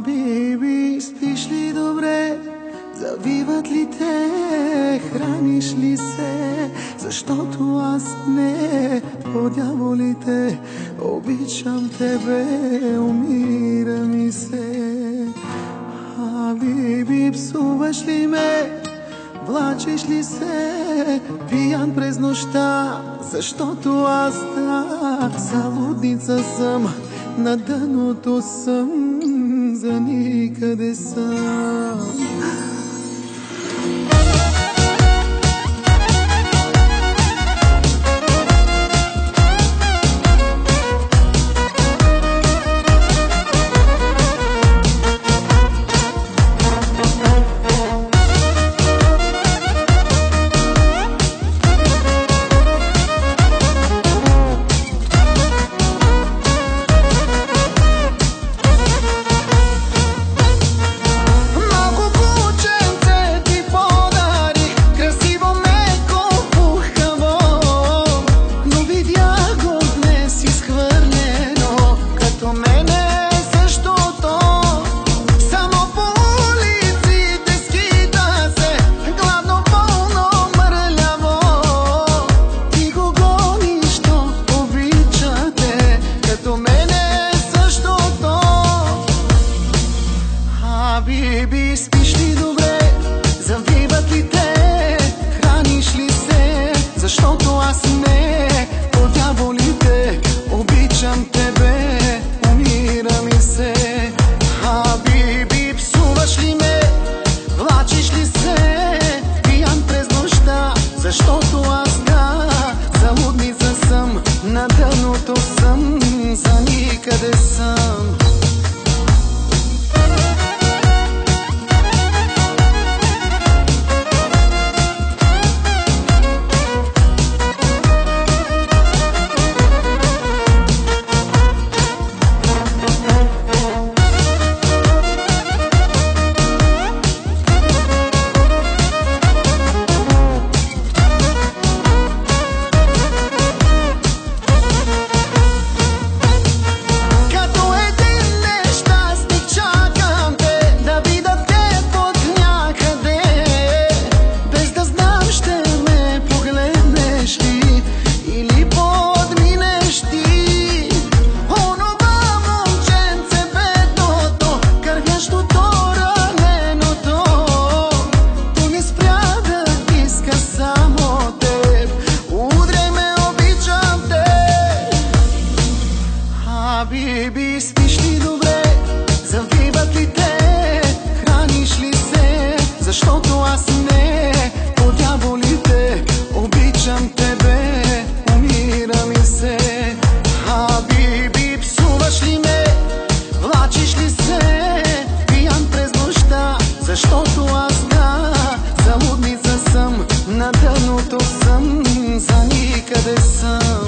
Биби, спиш ли добре? Завиват ли те? Храниш ли се? Защото аз не, по дяволите, обичам тебе, умира ми се. Биби, псуваш ли ме? Влачиш ли се? Пиян през нощта, защото аз залудница съм, на дъното съм, за никъде съм. Биби, спиш ли добре? Завиват ли те? Храниш ли се? Защото аз не, по дяволите, обичам тебе, умира ми се. Биби, псуваш ли ме? Влачиш ли се? Пиян през нощта, защото аз залудница съм, на дъното съм, за никъде съм. Биби, спиш ли добре? Завиват ли те? Храниш ли се? Защото аз не, по дяволите, обичам тебе, умира ми се. Биби, псуваш ли ме? Влачиш ли се? Пиян през нощта, защото аз залудница съм, на дъното съм, за никъде съм.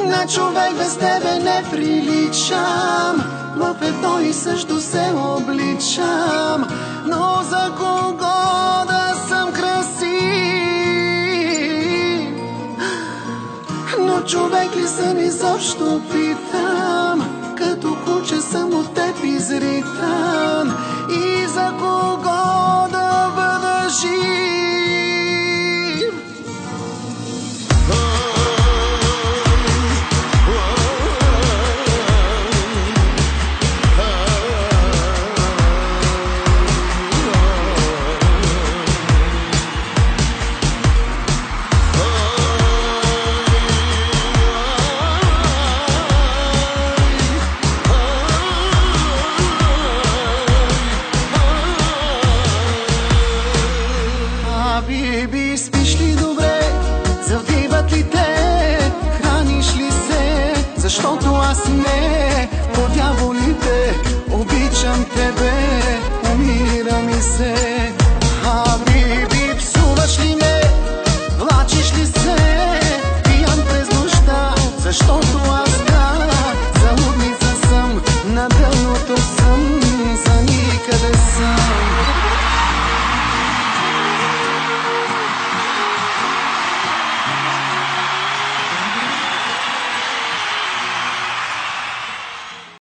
На човек без тебе не приличам, в едно и също се обличам, но за кого да съм красив? Но човек ли съм изобщо, питам, като куче съм от теб изритан, и за кого да бъда жив? Биби, спиш ли добре? Завиват ли те? Храниш ли се? Защото аз не, по дяволите, обичам тебе, умира ми се. Биби, псуваш ли ме? Влачиш ли се? Пиян през нощта, защото аз